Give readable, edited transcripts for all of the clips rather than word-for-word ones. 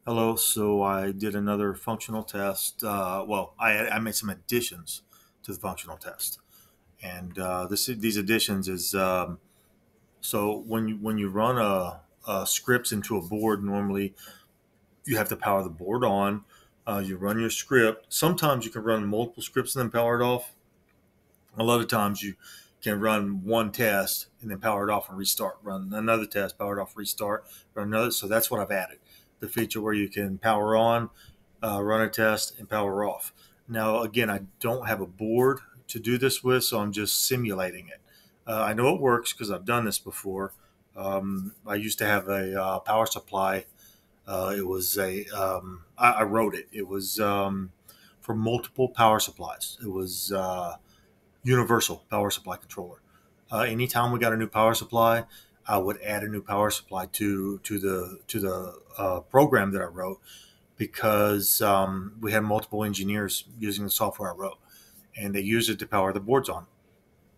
Hello. So I did another functional test. I made some additions to the functional test, and these additions is so when you run scripts into a board, normally you have to power the board on. You run your script. Sometimes you can run multiple scripts and then power it off. A lot of times you can run one test and then power it off and restart. Run another test, power it off, restart. Run another. So that's what I've added. The feature where you can power on, run a test, and power off. Now, again, I don't have a board to do this with, so I'm just simulating it. I know it works because I've done this before. I used to have a power supply. It was I wrote it. It was for multiple power supplies. It was universal power supply controller. Anytime we got a new power supply, I would add a new power supply to the program that I wrote because we had multiple engineers using the software I wrote, and they used it to power the boards on.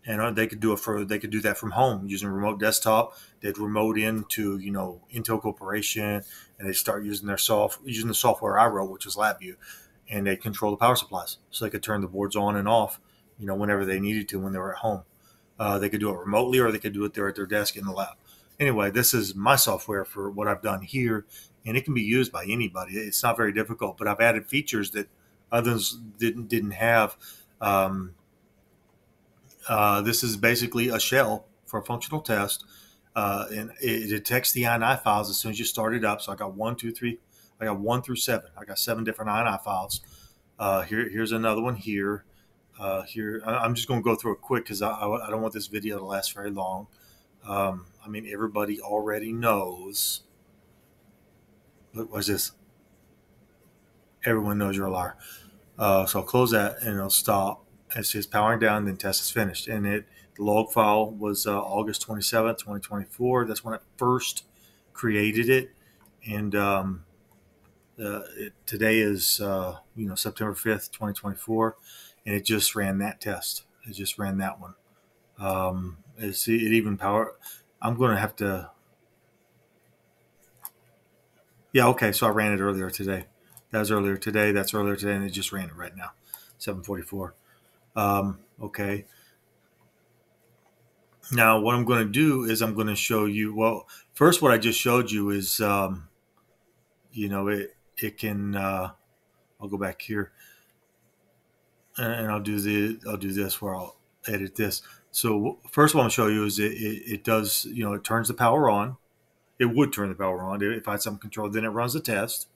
And they could do that from home using a remote desktop. They'd remote into Intel Corporation, and they start using using the software I wrote, which was LabVIEW, and they control the power supplies, so they could turn the boards on and off, whenever they needed to when they were at home. They could do it remotely, or they could do it there at their desk in the lab. Anyway, this is my software for what I've done here, and it can be used by anybody. It's not very difficult, but I've added features that others didn't have. Um, this is basically a shell for a functional test, and it detects the INI files as soon as you start it up. So I got one, two, three. I got 1 through 7. I got 7 different INI files. Here's another one here. I'm just going to go through it quick because I don't want this video to last very long. I mean, everybody already knows. Look, what's this? Everyone knows you're a liar. So I'll close that and it'll stop. It says powering down, then test is finished. And the log file was August 27th, 2024. That's when I first created it. And today is September 5th, 2024, and it just ran that test. It just ran that one. It even power. I'm going to have to. Yeah, okay. So I ran it earlier today. That was earlier today. That's earlier today, and it just ran it right now, 7:44. Okay. Now what I'm going to do is I'm going to show you. Well, first, what I just showed you is, it can. I'll go back here, and I'll do this where I'll edit this. So first, what I'm going to show you is it does. It turns the power on. It would turn the power on if I had some control. Then it runs the test,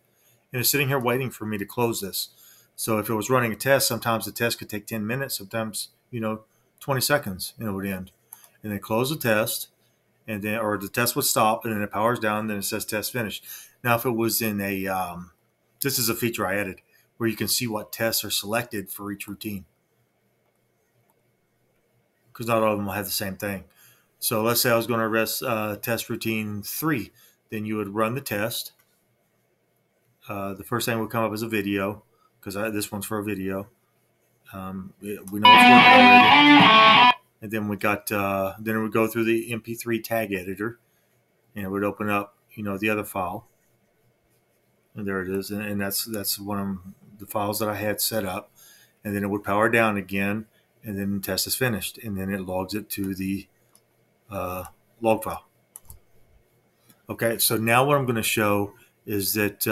and it's sitting here waiting for me to close this. So if it was running a test, sometimes the test could take 10 minutes, sometimes 20 seconds, and it would end. And then close the test, and then or the test would stop, and then it powers down, and then it says test finished. Now, if it was in a this is a feature I added where you can see what tests are selected for each routine, because not all of them will have the same thing. So let's say I was going to test routine 3. Then you would run the test. The first thing would come up as a video, because this one's for a video. We know it's working already. And then then it would go through the MP3 tag editor, and it would open up, the other file. And there it is. And that's one of the files that I had set up. And then it would power down again, and then the test is finished. And then it logs it to the log file. Okay, so now what I'm going to show is that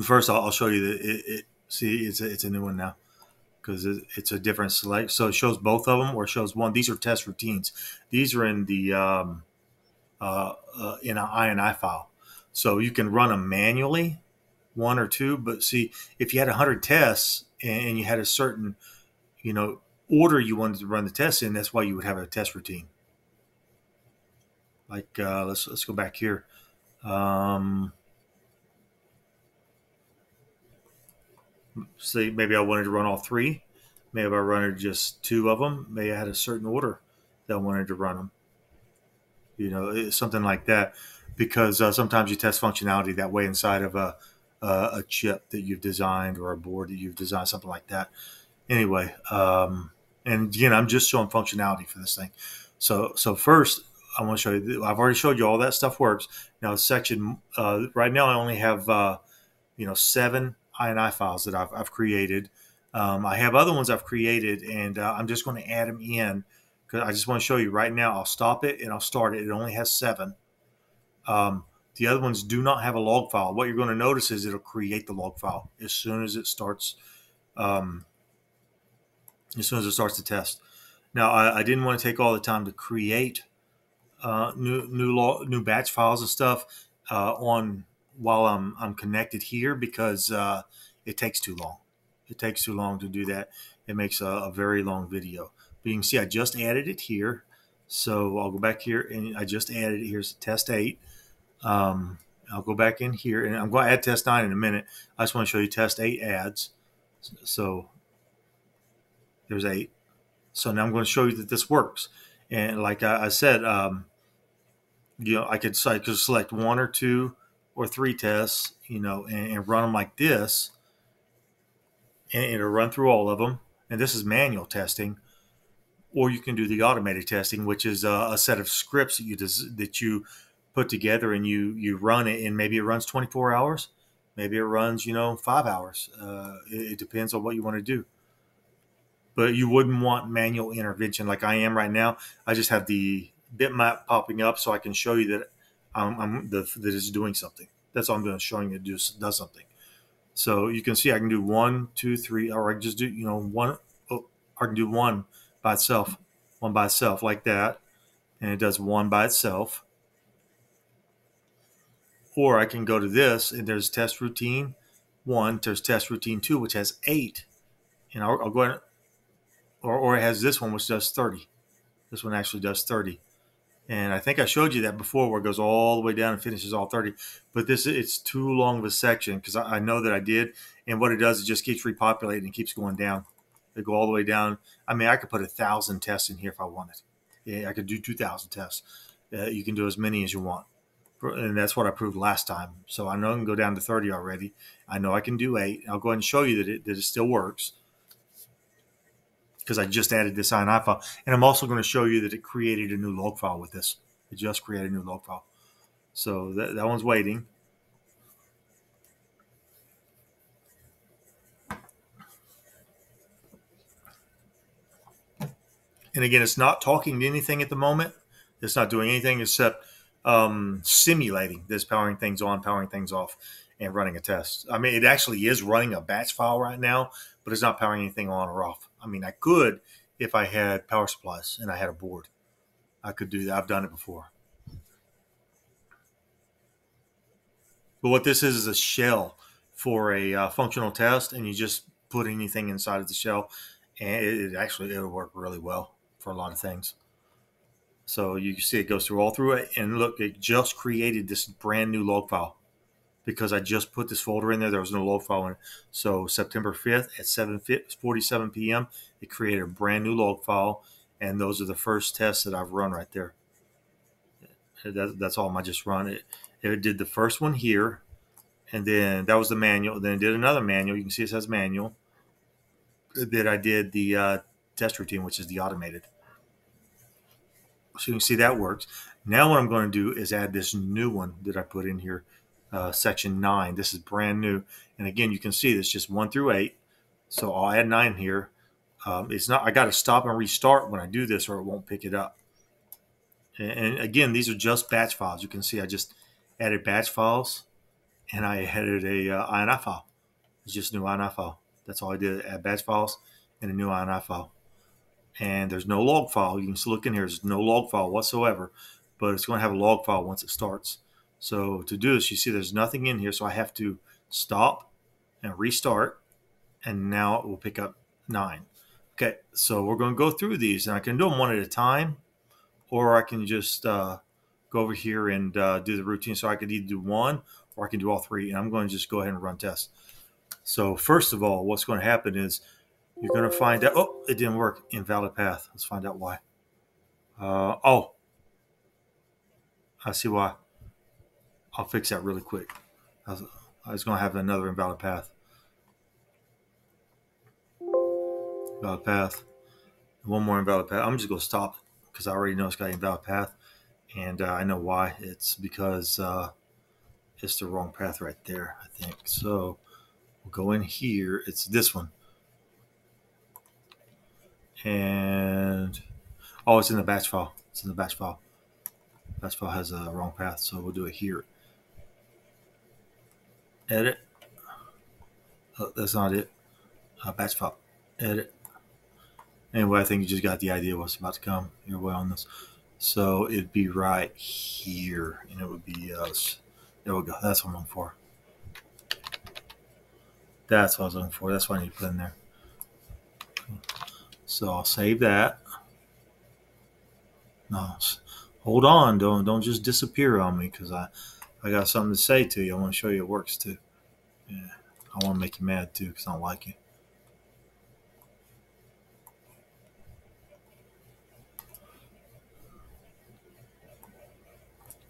first I'll show you that see, it's a new one now because it's a different select. So it shows both of them, or it shows one. These are test routines. These are in the in an INI file, so you can run them manually, 1 or 2. But see, if you had 100 tests and you had a certain order you wanted to run the tests in, that's why you would have a test routine. Like let's go back here. Say maybe I wanted to run all 3. Maybe I wanted just 2 of them. Maybe I had a certain order that I wanted to run them. Something like that. Because sometimes you test functionality that way inside of a chip that you've designed, or a board that you've designed, something like that. Anyway, and again, I'm just showing functionality for this thing. So first, I want to show you. I've already showed you all that stuff works. Now, section right now, I only have 7 INI files that I've created. I have other ones I've created, and I'm just going to add them in because I just want to show you right now. I'll stop it and I'll start it. It only has 7. The other ones do not have a log file. What you're going to notice is it'll create the log file as soon as it starts. As soon as it starts to test. Now, I didn't want to take all the time to create new batch files and stuff on while I'm connected here because it takes too long. It takes too long to do that. It makes a very long video. But you can see I just added it here. So I'll go back here and I just added it. Here's test 8. I'll go back in here and I'm going to add test 9 in a minute. I just want to show you test 8 adds. So there's 8. So now I'm going to show you that this works. And like I said, I could select 1 or 2 or 3 tests, and run them like this, and it'll run through all of them. And this is manual testing, or you can do the automated testing, which is a set of scripts that you put together and you run it, and maybe it runs 24 hours, maybe it runs 5 hours. It depends on what you want to do. But you wouldn't want manual intervention like I am right now. I just have the bitmap popping up so I can show you that that it's doing something. That's all I'm doing, showing it does something. So you can see I can do 1, 2, 3, or I can just do one. Oh, I can do one by itself like that, and it does one by itself. Or I can go to this, and there's test routine 1. There's test routine 2, which has 8, and I'll go ahead. Or it has this one, which does 30. This one actually does 30. And I think I showed you that before where it goes all the way down and finishes all 30. But it's too long of a section because I know that I did. And what it does, it just keeps repopulating and keeps going down. They go all the way down. I mean, I could put 1,000 tests in here if I wanted. Yeah, I could do 2,000 tests. You can do as many as you want. And that's what I proved last time. So I know I can go down to 30 already. I know I can do 8. I'll go ahead and show you that it still works, because I just added this INI file. And I'm also going to show you that it created a new log file with this. It just created a new log file. So that one's waiting. And again, it's not talking to anything at the moment. It's not doing anything except simulating this powering things on, powering things off, and running a test. I mean, it actually is running a batch file right now, but it's not powering anything on or off. I mean, I could if I had power supplies and I had a board. I could do that. I've done it before. But what this is a shell for a functional test, and you just put anything inside of the shell, and it'll work really well for a lot of things. So you can see it goes all through it, and look, it just created this brand new log file because I just put this folder in there. There was no log file in it. So September 5th at 7:47 p.m., it created a brand new log file, and those are the first tests that I've run right there. That's all I just run it. It did the first one here, and then that was the manual. Then it did another manual. You can see it says manual. Then I did the test routine, which is the automated. So you can see that works. Now what I'm going to do is add this new one that I put in here, section 9. This is brand new. And again, you can see this just 1 through 8. So I'll add 9 here. It's not. I got to stop and restart when I do this, or it won't pick it up. And again, these are just batch files. You can see I just added batch files, and I added a INI file. It's just a new INI file. That's all I did, add batch files and a new INI file. And there's no log file. You can still look in here. There's no log file whatsoever, but it's going to have a log file once it starts. So to do this, you see there's nothing in here, so I have to stop and restart, and now it will pick up 9. Okay, so we're going to go through these, and I can do them one at a time, or I can just go over here and do the routine. So I could either do 1 or I can do all 3, and I'm going to just go ahead and run tests. So first of all, what's going to happen is you're going to find out, oh, it didn't work, invalid path. Let's find out why. Oh, I see why. I'll fix that really quick. I was going to have another invalid path. Invalid path. One more invalid path. I'm just going to stop because I already know it's got an invalid path. And I know why. It's because it's the wrong path right there, I think. So we'll go in here. It's this one. And oh, it's in the batch file. It's in the batch file. Batch file has a wrong path, so we'll do it here. Edit. Oh, that's not it. Batch file. Edit. Anyway, I think you just got the idea what's about to come your way on this. So it'd be right here, and it would be there we go. That's what I'm looking for. That's what I was looking for. That's what I need to put in there. So I'll save that. No, hold on. Don't just disappear on me, because I got something to say to you. I want to show you it works too. Yeah, I want to make you mad too, because I don't like you.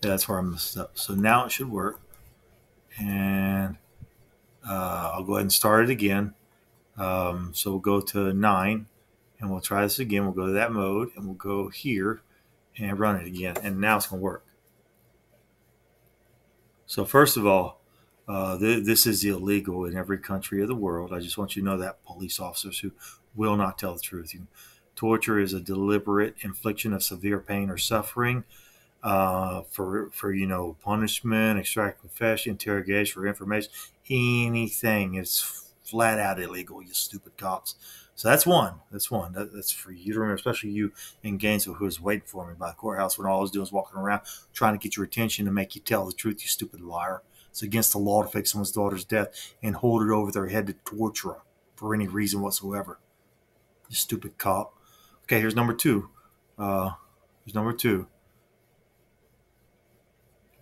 Yeah, that's where I messed up. So now it should work, and I'll go ahead and start it again. So we'll go to 9, and we'll try this again. We'll go to that mode, and we'll go here and run it again, and now it's going to work. So first of all, this is illegal in every country of the world. I just want you to know that, police officers who will not tell the truth. Torture is a deliberate infliction of severe pain or suffering for punishment, extract confession, interrogation, for information, anything. It's flat out illegal, you stupid cops. So that's one. That's for you to remember, especially you in Gainesville, who was waiting for me by the courthouse when all I was doing was walking around trying to get your attention to make you tell the truth, you stupid liar. It's against the law to fake someone's daughter's death and hold it over their head to torture them for any reason whatsoever. You stupid cop. Okay, here's number 2. Here's number 2.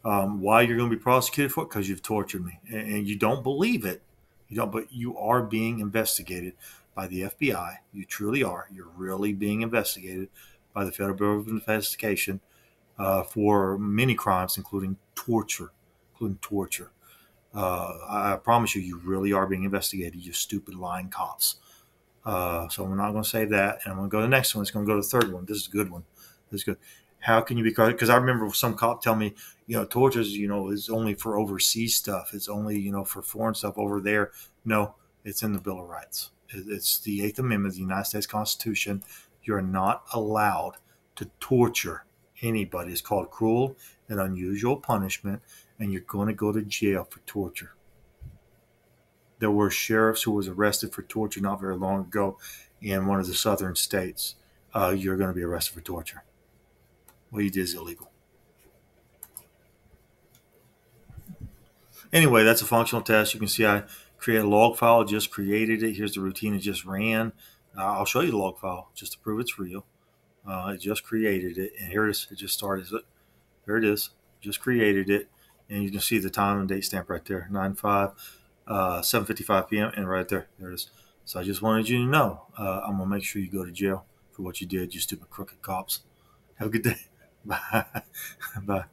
Why you're going to be prosecuted for it? Because you've tortured me, and you don't believe it. You don't, but you are being investigated by the FBI. You truly are. You're really being investigated by the Federal Bureau of Investigation for many crimes, including torture. I promise you, you really are being investigated. You stupid lying cops. So I'm not going to say that, and I'm going to go to the next one. It's going to go to the third one. This is a good one. This is good. How can you be? Because I remember some cop tell me, torture is only for overseas stuff. It's only for foreign stuff over there. No, it's in the Bill of Rights. It's the 8th Amendment of the United States Constitution. You're not allowed to torture anybody. It's called cruel and unusual punishment, and you're going to go to jail for torture. There were sheriffs who was arrested for torture not very long ago in one of the southern states. You're going to be arrested for torture. What you did is illegal. Anyway, that's a functional test. You can see I created a log file, just created it. Here's the routine it just ran. I'll show you the log file just to prove it's real. It just created it, and here it is. It just started. There it is. Just created it, and you can see the time and date stamp right there, 9/5, 7:55 p.m., and right there, there it is. So I just wanted you to know. I'm gonna make sure you go to jail for what you did, you stupid crooked cops. Have a good day. Bye. Bye.